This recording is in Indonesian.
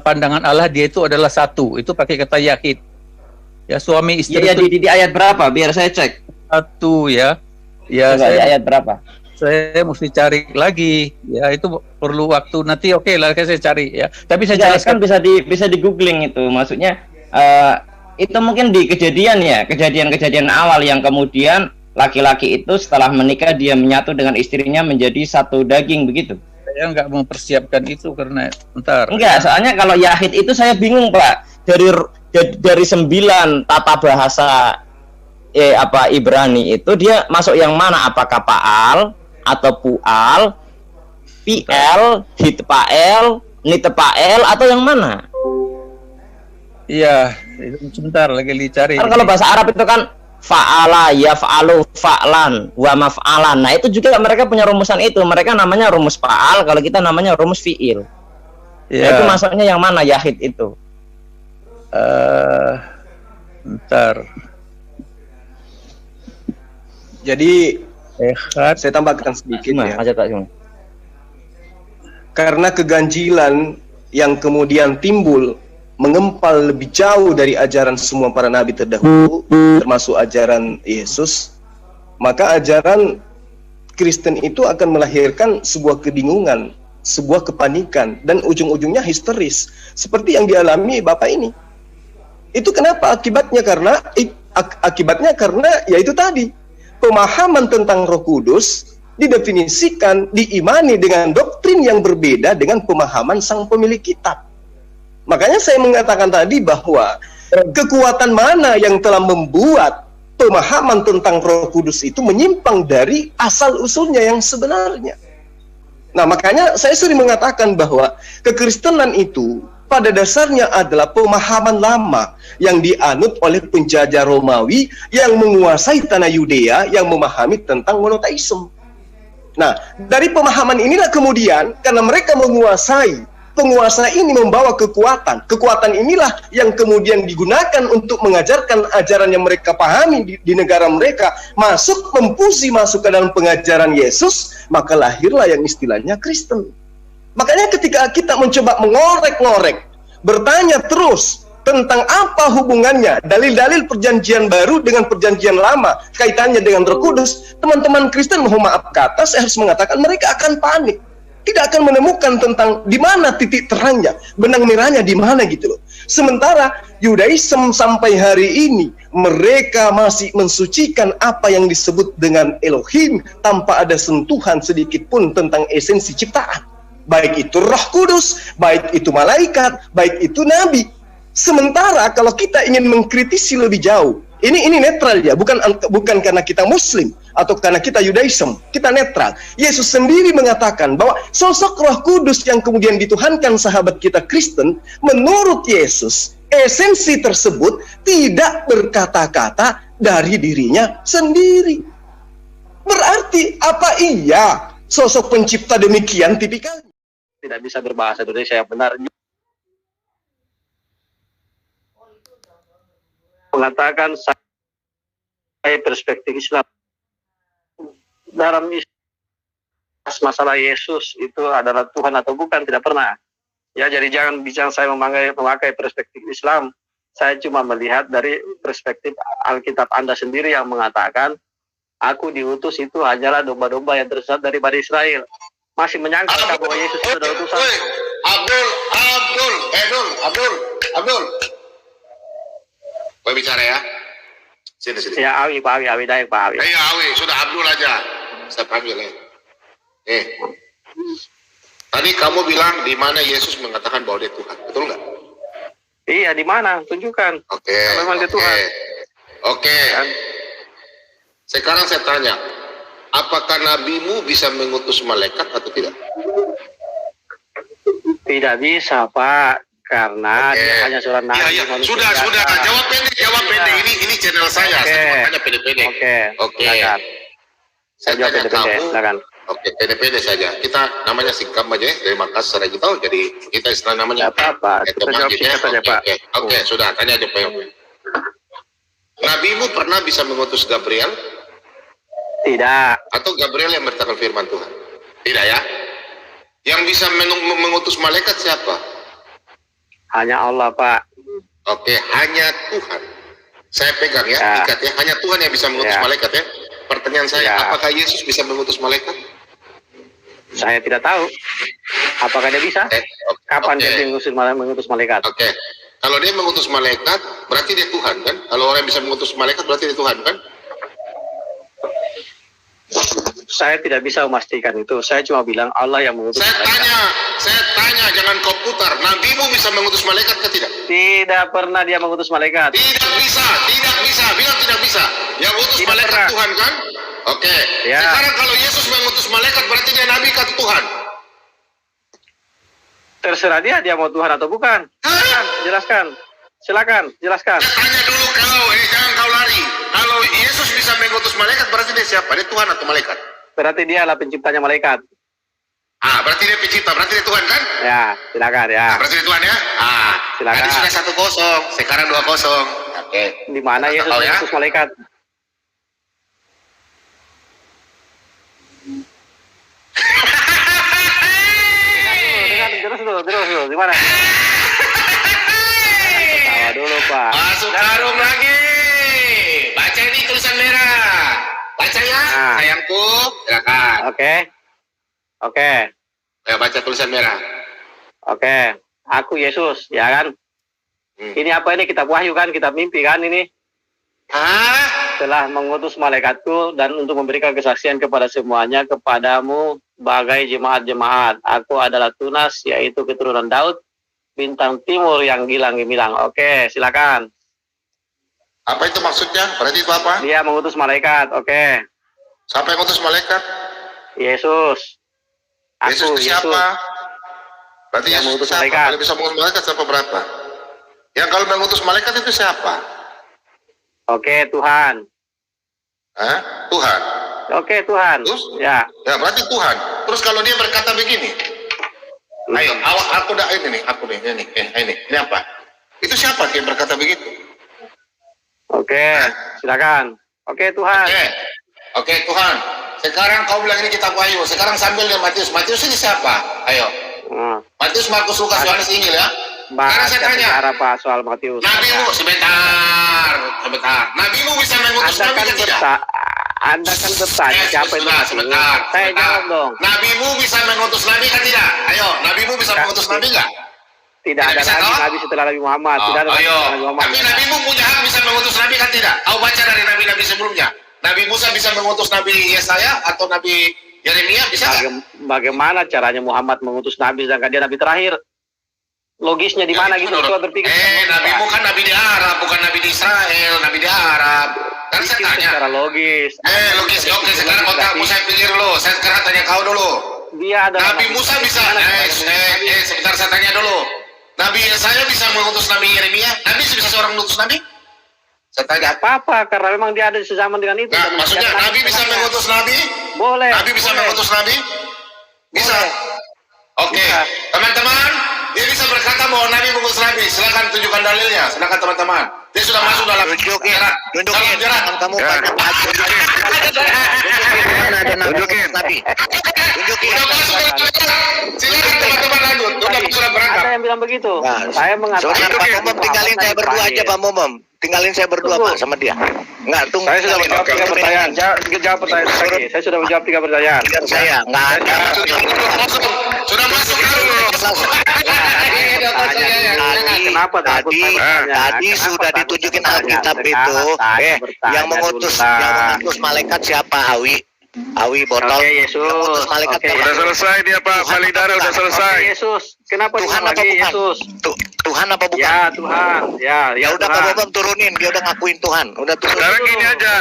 pandangan Allah dia itu adalah satu. Itu pakai kata yahid. Ya, suami istri Ya, itu di ayat berapa? Biar saya cek. satu ya. Ya, Coba, di ayat berapa? saya mesti cari lagi. Ya, itu perlu waktu. Nanti oke lah, saya cari ya. Tapi saya jelaskan. Kan bisa di googling itu. Maksudnya itu mungkin di kejadian-kejadian awal yang kemudian laki-laki itu setelah menikah dia menyatu dengan istrinya menjadi satu daging begitu. Saya nggak mempersiapkan itu karena Enggak, soalnya kalau yahid itu saya bingung, Pak. Dari 9 tata bahasa Ibrani itu dia masuk yang mana? Apakah Paal atau Pual, PL, Hitpael, Nitpael atau yang mana? Iya, sebentar lagi dicari. Kalau bahasa Arab itu kan fa'ala, yaf'alu, fa'lan, wa maf'alan. Nah, itu juga mereka punya rumusan itu. Mereka namanya rumus fa'al, kalau kita namanya rumus fi'il. Nah, itu masuknya yang mana yahid itu? Bentar. Jadi saya tambahkan sedikit ya. Karena keganjilan yang kemudian timbul mengempal lebih jauh dari ajaran semua para nabi terdahulu, termasuk ajaran Yesus, maka ajaran Kristen itu akan melahirkan sebuah kebingungan, sebuah kepanikan, dan ujung-ujungnya histeris, seperti yang dialami Bapak ini. Itu kenapa? Akibatnya karena yaitu tadi, pemahaman tentang Roh Kudus didefinisikan, diimani dengan doktrin yang berbeda dengan pemahaman sang pemilik kitab. Makanya saya mengatakan tadi bahwa kekuatan mana yang telah membuat pemahaman tentang Roh Kudus itu menyimpang dari asal-usulnya yang sebenarnya. Nah, makanya saya sering mengatakan bahwa kekristenan itu pada dasarnya adalah pemahaman lama yang dianut oleh penjajah Romawi yang menguasai tanah Yudea yang memahami tentang monoteisme. Nah, dari pemahaman inilah kemudian karena mereka penguasa ini membawa kekuatan. Kekuatan inilah yang kemudian digunakan untuk mengajarkan ajaran yang mereka pahami di negara mereka, masuk ke dalam pengajaran Yesus, maka lahirlah yang istilahnya Kristen. Makanya ketika kita mencoba mengorek-ngorek, bertanya terus tentang apa hubungannya dalil-dalil perjanjian baru dengan perjanjian lama, kaitannya dengan Roh Kudus, teman-teman Kristen, mohon maaf kata, saya harus mengatakan mereka akan panik. Tidak akan menemukan tentang di mana titik terangnya, benang merahnya di mana gitu loh. Sementara Yudaism sampai hari ini mereka masih mensucikan apa yang disebut dengan Elohim tanpa ada sentuhan sedikit pun tentang esensi ciptaan. Baik itu Roh Kudus, baik itu malaikat, baik itu nabi. Sementara kalau kita ingin mengkritisi lebih jauh, ini netral ya, bukan karena kita Muslim atau karena kita Yudaism, kita netral. Yesus sendiri mengatakan bahwa sosok Roh Kudus yang kemudian dituhankan sahabat kita Kristen, menurut Yesus, esensi tersebut tidak berkata-kata dari dirinya sendiri. Berarti apa iya sosok pencipta demikian tipikalnya? Tidak bisa berbahasa Indonesia yang benar. Mengatakan saya perspektif Islam dalam masalah Yesus itu adalah Tuhan atau bukan, tidak pernah ya. Jadi jangan bicara saya memakai perspektif Islam. Saya cuma melihat dari perspektif Alkitab Anda sendiri yang mengatakan aku diutus itu hanyalah domba-domba yang tersesat dari Bani Israel. Masih menyangka bahwa Yesus itu adalah utusan. Abdul Boleh bicara ya? Sini. Ya, Pak Awi, Daeng, Pak Awi. Iya, Awi, sudah Abdul aja. Saya panggil ya. Tadi kamu bilang di mana Yesus mengatakan bahwa dia Tuhan, betul nggak? Iya, di mana? Tunjukkan. Oke. Memang dia Tuhan. Oke. Sekarang saya tanya, apakah nabimu bisa mengutus malaikat atau tidak? Tidak bisa, Pak. Karena dia hanya seorang nabi. Sudah. Jawab pendek. Ini channel saya. Saya tanya pendek-pendek. Oke. Saya jawab pendek-pendek. Silakan. Oke, pendek-pendek saja. Kita namanya singkam aja dari Makassar gitu. Jadi kita istilah namanya. Apa? Kita jawab singkat saja, Pak. Oke, sudah. Tanya aja, Pak. Nabimu pernah bisa mengutus Gabriel? Tidak. Atau Gabriel yang berkata firman Tuhan? Tidak ya? Yang bisa mengutus malaikat siapa? Hanya Allah, Pak. Oke, hanya Tuhan. Saya pegang ya, ikat ya. Hanya Tuhan yang bisa mengutus malaikat ya. Pertanyaan saya, apakah Yesus bisa mengutus malaikat? Saya tidak tahu. Apakah dia bisa? Kapan dia mengutus malaikat? Oke. Kalau dia mengutus malaikat, berarti dia Tuhan kan? Kalau orang yang bisa mengutus malaikat, berarti dia Tuhan kan? Saya tidak bisa memastikan itu. Saya cuma bilang Allah yang mengutus malaikat. Saya tanya, jangan kau putar. Nabimu bisa mengutus malaikat ke tidak? Tidak pernah dia mengutus malaikat. Tidak bisa. Bilang tidak bisa. Yang mengutus malaikat pernah. Tuhan kan? Oke. Ya. Sekarang kalau Yesus mengutus malaikat, berarti dia nabi kata Tuhan. Terserah dia mau Tuhan atau bukan. Silakan, jelaskan. Saya tanya dulu jangan kau lari. Kalau Yesus bisa mengutus malaikat, berarti dia siapa? Dia Tuhan atau malaikat? Berarti dia adalah penciptanya malaikat. Berarti dia pencipta, berarti dia Tuhan kan? Ya, silakan ya. Berarti dia Tuhan ya? Silakan. Tadi sudah 1-0, sekarang 2-0. Oke. Di mana Yesus mengutus malaikat? Terus dulu, di mana? Ketawa dulu, Pak. Masuk karung lagi. Baca ini tulisan merah. Baca ya, sayangku. Silakan. Oke. Ya, baca tulisan merah. Oke. Aku Yesus, ya kan? Ini apa ini? Kitab Wahyu kan? Kitab mimpi kan ini? Telah mengutus malaikatku dan untuk memberikan kesaksian kepada semuanya, kepadamu bagai jemaat-jemaat. Aku adalah Tunas, yaitu keturunan Daud, bintang timur yang gilang gemilang. Oke, silakan. Apa itu maksudnya? Berarti itu apa? Dia mengutus malaikat. Oke. Siapa yang mengutus malaikat? Yesus. Yesus itu siapa? Berarti Yesus mengutus siapa? Malaikat. Kalau bisa mengutus malaikat siapa berapa? Yang kalau mengutus malaikat itu siapa? Oke, Tuhan. Tuhan. Oke, Tuhan. Terus? Ya, berarti Tuhan. Terus kalau dia berkata begini, ayo, aku dah ini apa? Itu siapa yang berkata begitu? Oke, silakan. Oke, Tuhan. Oke, Tuhan. Sekarang kau bilang ini kitab Wahyu. Sekarang sambil dia Matius. Matius ini siapa? Ayo. Matius, Markus, Lukas, Yohanes, Injil ya. Sekarang saya tanya. Pak, soal Matius. Nabimu, sebentar. Nabimu bisa mengutus nabi ke tidak? Anda kan bertanya siapa itu? Sebentar. Saya jawab dong. Nabimu bisa mengutus nabi kan tidak? Ayo, nabimu bisa mengutus nabi nggak? Tidak ada nabi setelah Nabi Muhammad. Tidak ada Nabi Muhammad. Tapi nabimu punya hak bisa mengutus nabi kan tidak? Kau baca dari nabi-nabi sebelumnya. Nabi Musa bisa mengutus Nabi Yesaya atau Nabi Yeremia, bisa nggak? Bagaimana caranya Muhammad mengutus nabi sedangkan dia nabi terakhir? Logisnya di mana gitu? Coba berpikir. Nabimu kan nabi di Arab, bukan nabi di Israel, nabi di Arab. Kan saya tanya. Secara logis. Logis. Oke, sekarang otakmu saya pikir dulu. Saya sekarang tanya kau dulu. Dia adalah Nabi Musa bisa. Sebentar saya tanya dulu. Nabi Yesaya bisa mengutus Nabi Yeremia? Nabi bisa seorang mengutus nabi? Saya tanya. Apa? Karena memang dia ada sezaman dengan itu. Nah, maksudnya Nabi bisa mengutus nabi? Boleh. Nabi bisa mengutus nabi? Bisa. Oke, teman-teman, dia bisa berkata bahwa Nabi mengutus Nabi. Silakan tunjukkan dalilnya. Silakan teman-teman. Dia sudah masuk dalam tunjukin kamu banyak tunjukin Nabi. Tunjukin. Sudah masuk dalam. Silakan teman-teman lanjut. Sudah berangkat. Ada yang bilang begitu. Saya mengatakan Pak Momom, tinggalin saya berdua aja Pak Momom. Tinggalin saya berdua Pak sama dia. Enggak, tunggu. Saya sudah menjawab 3 pertanyaan. Jawab pertanyaan lagi. Saya sudah menjawab 3 pertanyaan. Saya enggak ada. Sudah masuk. Tadi sudah ditunjukin Alkitab itu. Yang mengutus malaikat siapa? Awi botol. Yesus. Mengutus malaikat. Udah selesai dia Pak, Validara udah selesai. Yesus. Kenapa Tuhan apa lagi bukan? Yesus? Tuhan apa bukan? Ya Tuhan. Ya udah Pak Bobam turunin, dia udah ngakuin Tuhan. Udah turun. Sekarang gini aja.